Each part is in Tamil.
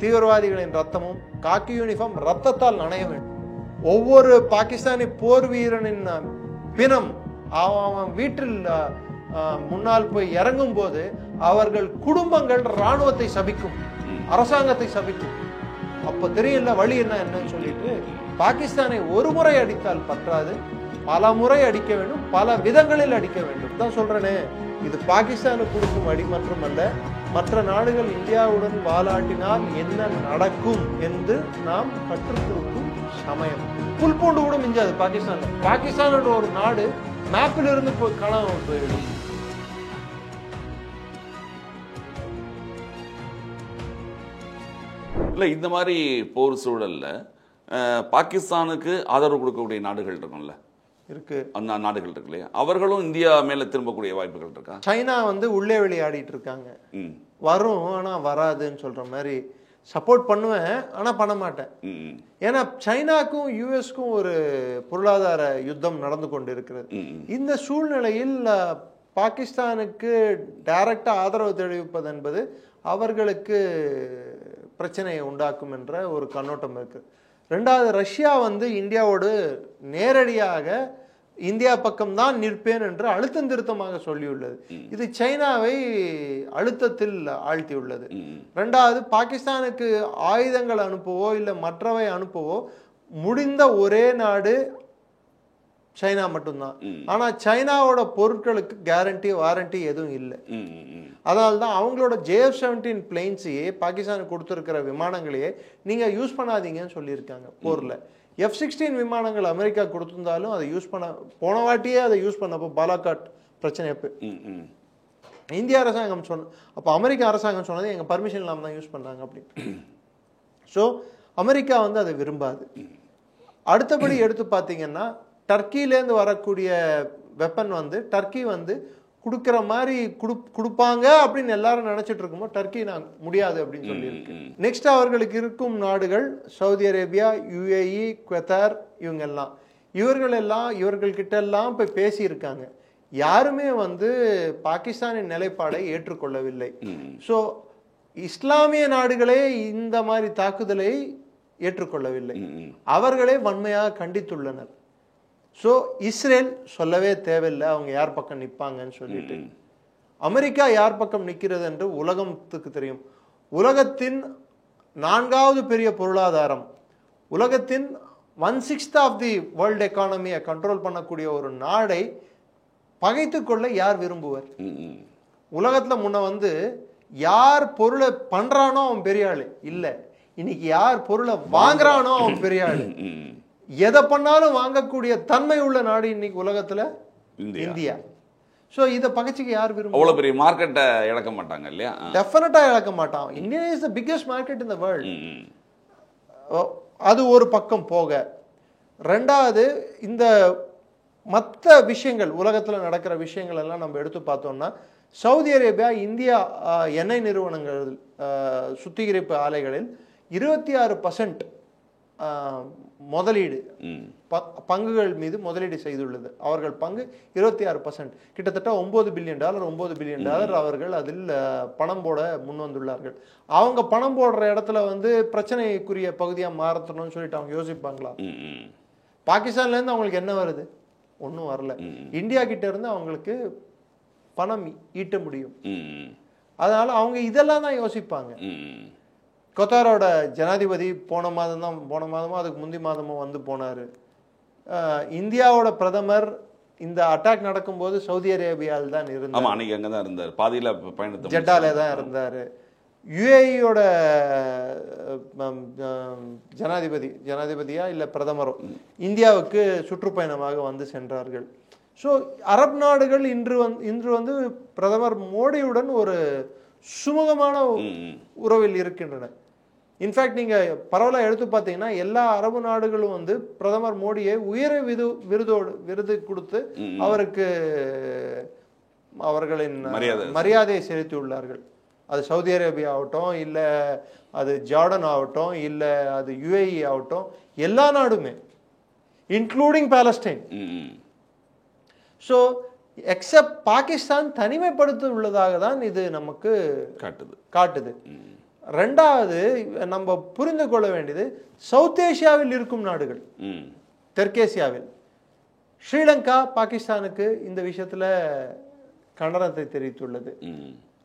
தீவிரவாதிகளின் ரத்தமும் காக்கி யூனிஃபார்ம் ரத்தத்தால் நனைய வேண்டும். ஒவ்வொரு பாகிஸ்தானி போர் வீரனின் பிணம் அவன் வீட்டில் முன்னால் போய் இறங்கும் போது அவர்கள் குடும்பங்கள் ராணுவத்தை சபிக்கும், அரசாங்கத்தை சபிக்கும். அப்ப தெரியல வழி என்னன்னு சொல்லிட்டு பாகிஸ்தானை ஒரு முறை அடித்தால் பற்றாது, பல முறை அடிக்க வேண்டும், பல விதங்களில் அடிக்க வேண்டும். தான் சொல்றேனே, இது பாகிஸ்தானுக்கு கொடுக்கும் அடி மற்றும் அல்ல, மற்ற நாடுகள் இந்தியாவுடன் வாலாட்டினால் என்ன நடக்கும் என்று நாம் கற்றுக் கொடுக்கும் சமயம். புல் பூண்டு கூட மிஞ்சாது பாகிஸ்தான். பாகிஸ்தானோட ஒரு நாடு மேப்பில் இருந்து போய் காணாம போயிடும். இல்லை, இந்த மாதிரி போர் சூழல்ல பாகிஸ்தானுக்கு ஆதரவு கொடுக்கக்கூடிய நாடுகள் இருக்கும்ல, இருக்கு. அந்த நாடுகள் இருக்கு இல்லையா, அவர்களும் இந்தியா மேல திரும்பக்கூடிய வாய்ப்புகள் இருக்கா? சைனா உள்ளே விளையாடிட்டு இருக்காங்க. வரும் ஆனா வராதுன்னு சொல்ற மாதிரி சப்போர்ட் பண்ணுவேன், ஆனா பண்ண மாட்டேன். ஏன்னா சைனாக்கும் யூஎஸ்க்கும் ஒரு பொருளாதார யுத்தம் நடந்து கொண்டு இருக்கிறது. இந்த சூழ்நிலையில் பாகிஸ்தானுக்கு டைரக்டா ஆதரவு தெரிவிப்பது என்பது அவர்களுக்கு பிரச்சனையை உண்டாக்கும் என்ற ஒரு கண்ணோட்டம் இருக்கு. ரெண்டாவது, ரஷ்யா இந்தியாவோடு நேரடியாக இந்தியா பக்கம்தான் நிற்பேன் என்று அழுத்தம் திருத்தமாக சொல்லியுள்ளது. இது சைனாவை அழுத்தத்தில் ஆழ்த்தியுள்ளது. ரெண்டாவது, பாகிஸ்தானுக்கு ஆயுதங்கள் அனுப்பவோ இல்லை மற்றவை அனுப்பவோ முடிந்த ஒரே நாடு சைனா மட்டும்தான். ஆனா சைனாவோட பொருட்களுக்கு கேரண்டி வாரண்டி எதுவும் இல்லை. அதனால்தான் அவங்களோட JF-17 பிளேன்ஸையே பாகிஸ்தானுக்கு கொடுத்துருக்கிற விமானங்களையே நீங்க யூஸ் பண்ணாதீங்கன்னு சொல்லியிருக்காங்க போர்ல. F-16 விமானங்கள் அமெரிக்கா கொடுத்திருந்தாலும் அதை யூஸ் பண்ண, போன வாட்டியே அதை யூஸ் பண்ணப்போ பாலாகாட் பிரச்சனை அப்போ இந்திய அரசாங்கம் அப்போ அமெரிக்க அரசாங்கம் சொன்னது எங்க பர்மிஷன் இல்லாமல் தான் யூஸ் பண்ணாங்க அப்படின்னு. ஸோ அமெரிக்கா அதை விரும்பாது. அடுத்தபடி எடுத்து பார்த்தீங்கன்னா டர்க்கிலேருந்து வரக்கூடிய வெப்பன் டர்க்கி கொடுக்குற மாதிரி கொடுப்பாங்க அப்படின்னு எல்லாரும் நினைச்சிட்டு இருக்கும்போது டர்க்கி நான் முடியாது அப்படின்னு சொல்லியிருக்கு. நெக்ஸ்ட் அவர்களுக்கு இருக்கும் நாடுகள் சவுதி அரேபியா, UAE, குவத்தார், இவர்கள்கிட்ட எல்லாம் போய் பேசியிருக்காங்க. யாருமே பாகிஸ்தானின் நிலைப்பாடை ஏற்றுக்கொள்ளவில்லை. ஸோ இஸ்லாமிய நாடுகளே இந்த மாதிரி தாக்குதலை ஏற்றுக்கொள்ளவில்லை, அவர்களே வன்மையாக கண்டித்துள்ளனர். ஸோ இஸ்ரேல் சொல்லவே தேவையில்லை அவங்க யார் பக்கம் நிற்பாங்கன்னு சொல்லிட்டு. அமெரிக்கா யார் பக்கம் நிற்கிறது என்று உலகத்துக்கு தெரியும். உலகத்தின் 4வது பெரிய பொருளாதாரம், உலகத்தின் 1/6 ஆஃப் தி வேர்ல்டு எக்கானமியை கண்ட்ரோல் பண்ணக்கூடிய ஒரு நாடை பகைத்து கொள்ள யார் விரும்புவர்? உலகத்துல முன்ன யார் பொருளை பண்றானோ அவன் பெரிய ஆளு இல்ல, இன்னைக்கு யார் பொருளை வாங்குறானோ அவன் பெரிய ஆளு. எதை பண்ணாலும் வாங்கக்கூடிய தன்மை உள்ள நாடு இன்னைக்கு உலகத்துல இந்தியா. சோ இத பகச்சிக்கு யார் விரும்பும்? அவ்வளவு பெரிய மார்க்கெட்டை இழக்க மாட்டாங்க இல்லையா? டெஃபினட்டா இழக்க மாட்டான். India is the biggest market in the world. அது ஒரு பக்கம் போக, ரெண்டாவது இந்த மற்ற விஷயங்கள் உலகத்துல நடக்கிற விஷயங்கள் எல்லாம் நம்ம எடுத்து பார்த்தோம்னா, சவுதி அரேபியா இந்தியா எண்ணெய் நிறுவனங்கள் சுத்திகரிப்பு ஆலைகளில் 26% முதலீடு பங்குகள் மீது முதலீடு செய்துள்ளது. அவர்கள் பங்கு 26%, கிட்டத்தட்ட $9 பில்லியன் அவர்கள் அதில் பணம் போட முன் வந்துள்ளார்கள். அவங்க பணம் போடுற இடத்துல பிரச்சனைக்குரிய பகுதியா மாறத்தணும்னு சொல்லிட்டு அவங்க யோசிப்பாங்களா? பாகிஸ்தான்ல இருந்து அவங்களுக்கு என்ன வருது? ஒன்றும் வரல. இந்தியா கிட்ட இருந்து அவங்களுக்கு பணம் ஈட்ட முடியும். அதனால அவங்க இதெல்லாம் தான் யோசிப்பாங்க. கத்தாரோட ஜனாதிபதி போன மாதமோ அதுக்கு முந்தி மாதமோ போனாரு. இந்தியாவோட பிரதமர் இந்த அட்டாக் நடக்கும்போது சவுதி அரேபியாவில் தான் இருந்தார். பாதியில பயணத்தை ஜெட்டாலே தான் இருந்தாரு. UAE-யோட ஜனாதிபதியா இல்ல பிரதமரோ இந்தியாவுக்கு சுற்றுப்பயணமாக சென்றார்கள். ஸோ அரபு நாடுகள் இன்று பிரதமர் மோடியுடன் ஒரு சுமூகமான உறவில் இருக்கின்றன. இன்ஃபேக்ட் நீங்க பரவலா எடுத்து பார்த்தீங்கன்னா எல்லா அரபு நாடுகளும் பிரதமர் மோடியை உயர விருது கொடுத்து அவருக்கு அவர்களின் மரியாதையை செலுத்தி உள்ளார்கள். அது சவுதி அரேபியா ஆகட்டும், இல்ல அது ஜார்டன் ஆகட்டும், இல்ல அது UAE ஆகட்டும், எல்லா நாடுமே including Palestine. So except Pakistan தனிமைப்படுத்த உள்ளதாக தான் இது நமக்கு காட்டுது. ரெண்டாவது நம்ம புரிந்து கொள்ள வேண்டியது சவுத் ஏசியாவில் இருக்கும் நாடுகள், தெற்கேசியாவில் ஸ்ரீலங்கா பாகிஸ்தானுக்கு இந்த விஷயத்துல கண்டனத்தை தெரிவித்துள்ளது.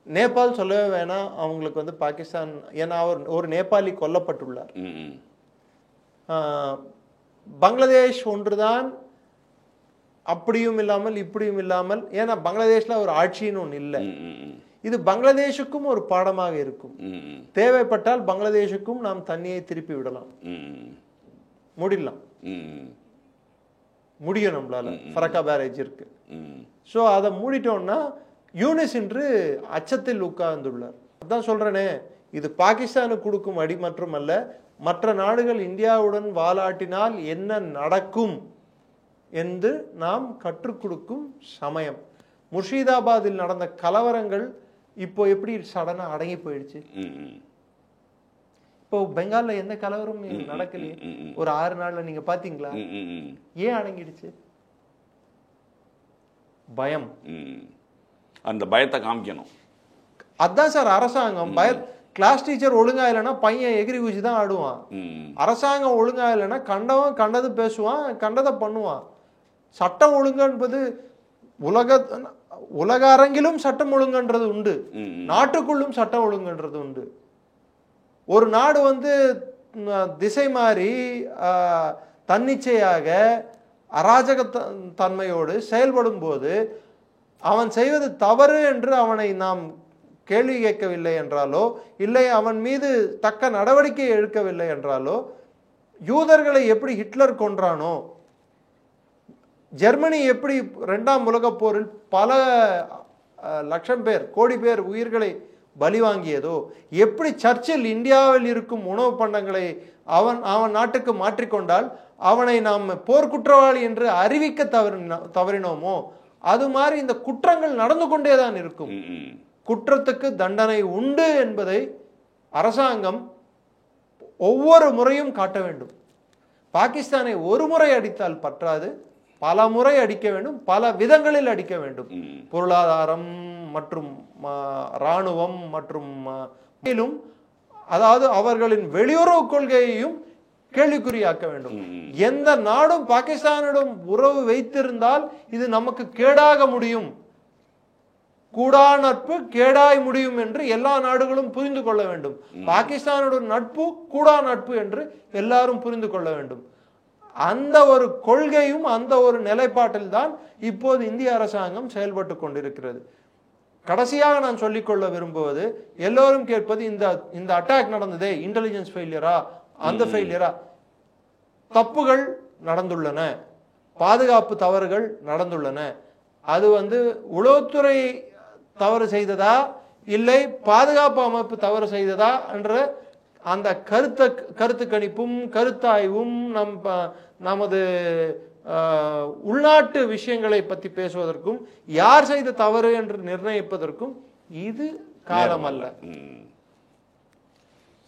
நேபாள் சொல்லவே வேணாம், அவங்களுக்கு வந்து பாகிஸ்தான், ஏன்னா ஒரு நேபாளி கொல்லப்பட்டுள்ளார். பங்களாதேஷ் ஒன்றுதான், அப்படியும் இல்லாமல் இப்படியும் இல்லாமல், ஏன்னா பங்களாதேஷ்ல ஒரு ஆட்சின்னு ஒன்று இல்லை. இது பங்களாதேஷுக்கும் ஒரு பாடமாக இருக்கும். தேவைப்பட்டால் பங்களாதேஷுக்கும் நாம் தண்ணியை திருப்பி விடலாம், முடியலாம், முடியும் நம்மளால. ஃபரக்கா பேரேஜ் இருக்கு. ஸோ அதை மூடிட்டோம்னா யூனிஸ் என்று அச்சத்தில் உட்கார்ந்துள்ளார். அதான் சொல்றேனே, இது பாகிஸ்தானுக்கு கொடுக்கும் அடி மட்டுமல்ல, மற்ற நாடுகள் இந்தியாவுடன் வாலாட்டினால் என்ன நடக்கும் என்று நாம் கற்றுக் கொடுக்கும் சமயம். முர்ஷிதாபாத்தில் நடந்த கலவரங்கள் இப்போ எப்படி சடனா அடங்கி போயிடுச்சு. இப்போ பெங்கால்ல எந்த கலவரம் நடக்கலையே, ஒரு 6 நாள்ல நீங்க பாத்தீங்களா? ஏன் அடங்கிடுச்சு? பயம். அந்த பயத்தை காமிக்கணும். அதான் சார் அரசாங்கம். கிளாஸ் டீச்சர் ஒழுங்கா இல்லைன்னா பையன் எகிரி குச்சி தான் ஆடுவான். அரசாங்கம் ஒழுங்கா இல்லைன்னா கண்டவன் கண்டது பேசுவான், கண்டதை பண்ணுவான். சட்டம் ஒழுங்கு என்பது உலக அரங்கிலும் சட்டம் ஒழுங்குன்றது உண்டு, நாட்டுக்குள்ளும் சட்டம் ஒழுங்குன்றது உண்டு. ஒரு நாடு வந்து திசை மாறி தன்னிச்சையாக அராஜக தன்மையோடு செயல்படும் போது அவன் செய்வது தவறு என்று அவனை நாம் கேள்வி கேட்கவில்லை என்றாலோ, இல்லை அவன் மீது தக்க நடவடிக்கை எடுக்கவில்லை என்றாலோ, யூதர்களை எப்படி ஹிட்லர் கொன்றானோ, ஜெர்மனி எப்படி 2ஆம் உலகப் போரில் பல லட்சம் பேர், கோடி பேர் உயிர்களை பலி வாங்கியதோ, எப்படி சர்ச்சில் இந்தியாவில் இருக்கும் உணவு பண்டங்களை அவன் நாட்டுக்கு மாற்றிக்கொண்டால் அவனை நாம் போர்க்குற்றவாளி என்று அறிவிக்க தவறினோமோ, அது மாதிரி இந்த குற்றங்கள் நடந்து கொண்டேதான் இருக்கும். குற்றத்துக்கு தண்டனை உண்டு என்பதை அரசாங்கம் ஒவ்வொரு முறையும் காட்ட வேண்டும். பாகிஸ்தானை ஒரு முறை அடித்தால் பற்றாது, பல முறை அடிக்க வேண்டும், பல விதங்களில் அடிக்க வேண்டும். பொருளாதாரம் மற்றும் இராணுவம் மற்றும் அதாவது அவர்களின் வெளியுறவு கொள்கையையும் கேள்விக்குறியாக்க வேண்டும். எந்த நாடும் பாகிஸ்தானிடம் உறவு வைத்திருந்தால் இது நமக்கு கேடாக முடியும், கூடா நட்பு கேடாய் முடியும் என்று எல்லா நாடுகளும் புரிந்து கொள்ள வேண்டும். பாகிஸ்தானுடன் நட்பு கூடா நட்பு என்று எல்லாரும் புரிந்து கொள்ள வேண்டும். அந்த ஒரு கொள்கையும் அந்த ஒரு நிலைப்பாட்டில் தான் இப்போது இந்திய அரசாங்கம் செயல்பட்டு கொண்டிருக்கிறது. கடைசியாக நான் சொல்லிக்கொள்ள விரும்புவது, எல்லோரும் கேட்பது, இந்த அட்டாக் நடந்ததே இன்டெலிஜென்ஸ் ஃபெயிலியரா, அந்த ஃபெயிலியரா? தப்புகள் நடந்துள்ளன, பாதுகாப்பு தவறுகள் நடந்துள்ளன. அது வந்து உளவுத்துறை தவறு செய்ததா இல்லை பாதுகாப்பு அமைப்பு தவறு செய்ததா என்ற அந்த கருத்து கணிப்பும் கருத்தாய்வும் நமது உள்நாட்டு விஷயங்களை பற்றி பேசுவதற்கும் யார் செய்த தவறு என்று நிர்ணயிப்பதற்கும் இது காலம் அல்ல.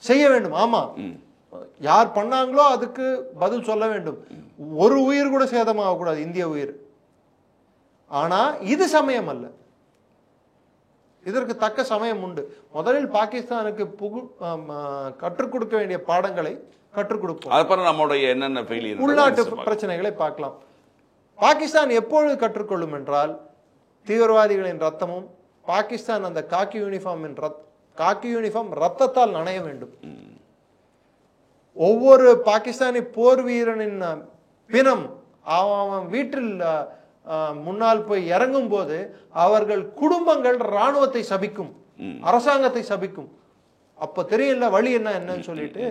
செய்ய வேண்டும். ஆமா, யார் பண்ணாங்களோ அதுக்கு பதில் சொல்ல வேண்டும். ஒரு உயிர் கூட சேதமாக கூடாது, இந்திய உயிர். ஆனா இது சமயம் அல்ல, இதற்கு தக்க சமயம் உண்டு. முதலில் பாகிஸ்தானுக்கு கற்றுக் கொடுக்க வேண்டிய பாடங்களை கற்றுக் கொடுப்போம். அப்புறம் நம்முடைய என்னென்ன உள்நாட்டு பிரச்சனைகளை பார்க்கலாம். பாகிஸ்தான் எப்பொழுது கற்றுக்கொள்ளும் என்றால், தீவிரவாதிகளின் ரத்தமும் பாகிஸ்தான் அந்த காக்கி யூனிஃபார்ம் ரத்தத்தால் நனைய வேண்டும். ஒவ்வொரு பாகிஸ்தானி போர் வீரனின் பிணம் அவன் வீட்டில் முன்னால் போய் இறங்கும் போது அவர்கள் குடும்பங்கள் ராணுவத்தை சபிக்கும், அரசாங்கத்தை சபிக்கும். அப்ப தெரியல வழி என்னன்னு சொல்லிட்டு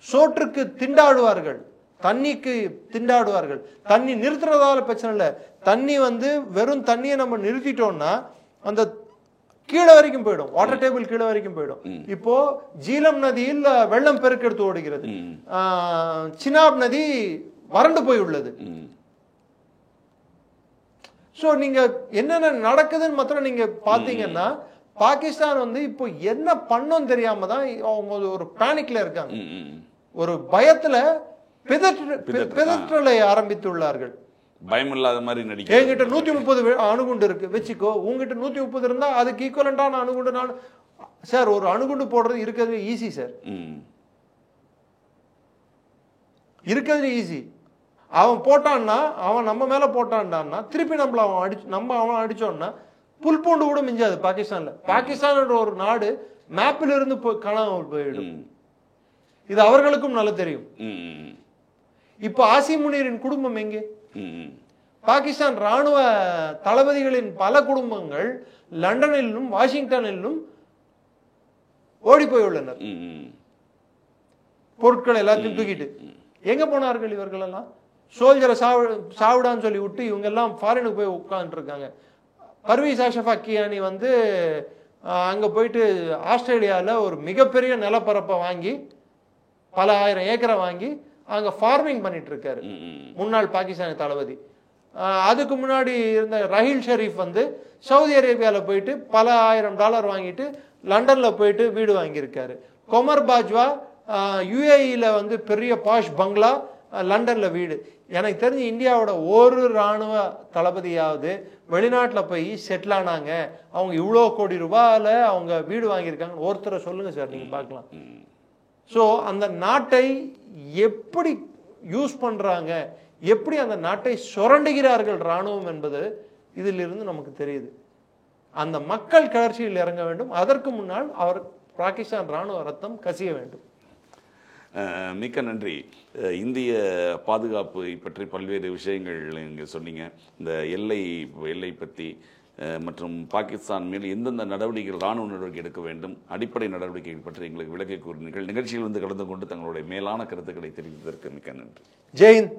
சோற்றுக்கு திண்டாடுவார்கள், தண்ணிக்கு திண்டாடுவார்கள். தண்ணி நிறுத்துறதால பிரச்சனை இல்லை, தண்ணி வந்து வெறும் தண்ணியை நம்ம நிறுத்திட்டோம்னா அந்த கீழே வரைக்கும் போயிடும், வாட்டர் டேபிள் கீழே வரைக்கும் போயிடும். இப்போ ஜீலம் நதியில் வெள்ளம் பெருக்கெடுத்து ஓடுகிறது, சினாப் நதி வறண்டு போய் உள்ளது. சோ நீங்க என்னென்ன நடக்குதுன்னு மாத்திரம் நீங்க பாத்தீங்கன்னா, பாகிஸ்தான் வந்து இப்போ என்ன பண்ணும் தெரியாம தான் அவங்க ஒரு பேனிக்ல இருக்காங்க, ஒரு பயத்துல பிதற்றலை ஆரம்பித்துள்ளார்கள். பயம் இல்லாத மாதிரி நடிக்க. என்கிட்ட 130 அணுகுண்டு இருக்கு வச்சுக்கோ, உங்ககிட்ட 130 இருந்தா அதுக்கு ஈக்குவலண்டான அணுகுண்டு நான் சார் ஒரு அணுகுண்டு போடுறது இருக்கிறது ஈஸி சார், இருக்கிறது ஈஸி. அவன் போட்டான்னா, அவன் நம்ம மேல போட்டான்டான்னா திருப்பி நம்மள அவன் அடிச்சோம்னா புல் பூண்டு கூட மிஞ்சாது பாகிஸ்தான்ல. பாகிஸ்தான் ஒரு நாடு மேப்பில் இருந்து காணாமல் போயிடும். இது அவர்களுக்கும் நல்லா தெரியும். இப்ப ஆசிம் முனீரின் குடும்பம் எங்கே? பாகிஸ்தான் ராணுவ தளபதிகளின் பல குடும்பங்கள் லண்டனிலும் வாஷிங்டனிலும் ஓடி போய் உள்ளனர். பொருட்கள் எல்லாத்தையும் தூக்கிட்டு எங்க போனார்கள் இவர்கள் எல்லாம்? சோல்ஜரை சாவிடான்னு சொல்லி விட்டு இவங்க எல்லாம் ஃபாரினுக்கு போய் உட்கார்ந்து இருக்காங்க. பர்வீஸ் அஷ்ரஃப் கியானி வந்து அங்க போயிட்டு ஆஸ்திரேலியாவில் ஒரு மிகப்பெரிய நிலப்பரப்பை வாங்கி பல ஆயிரம் ஏக்கரை வாங்கி அங்க ஃபார்மிங் பண்ணிட்டு இருக்காரு முன்னாள் பாகிஸ்தானி தளபதி. அதுக்கு முன்னாடி இருந்த ரஹீல் ஷெரீப் வந்து சவுதி அரேபியாவில் போயிட்டு பல $1000 வாங்கிட்டு லண்டன்ல போயிட்டு வீடு வாங்கியிருக்காரு. கொமர் பாஜ்வா யுஏஇல வந்து பெரிய பாஷ் பங்களா, லண்டன்ல வீடு. எனக்கு தெரிஞ்சு இந்தியாவோட ஒரு ராணுவ தளபதியாவது வெளிநாட்டில் போய் செட்டில் ஆனாங்க, அவங்க இவ்வளோ கோடி ரூபாயில அவங்க வீடு வாங்கியிருக்காங்க, ஒருத்தரை சொல்லுங்க சார், நீங்க பார்க்கலாம். ஸோ அந்த நாட்டை எப்படி யூஸ் பண்றாங்க, எப்படி அந்த நாட்டை சுரண்டுகிறார்கள் ராணுவம் என்பது இதிலிருந்து நமக்கு தெரியுது. அந்த மக்கள் கிளர்ச்சியில் இறங்க வேண்டும். அதற்கு முன்னால் அவர் பாகிஸ்தான் ராணுவ ரத்தம் கசிய வேண்டும். மிக்க நன்றி. இந்திய பாதுகாப்பு பற்றி பல்வேறு விஷயங்கள் இங்கே சொன்னீங்க. இந்த எல்லை பற்றி மற்றும் பாகிஸ்தான் மேல் எந்தெந்த நடவடிக்கைகள் ராணுவ நடவடிக்கை எடுக்க வேண்டும், அடிப்படை நடவடிக்கைகள் பற்றி எங்களுக்கு விளக்கி கூறினீர்கள். நிகழ்ச்சியில் வந்து கலந்து கொண்டு தங்களுடைய மேலான கருத்துக்களை தெரிவித்ததற்கு மிக்க நன்றி. ஜெயின்.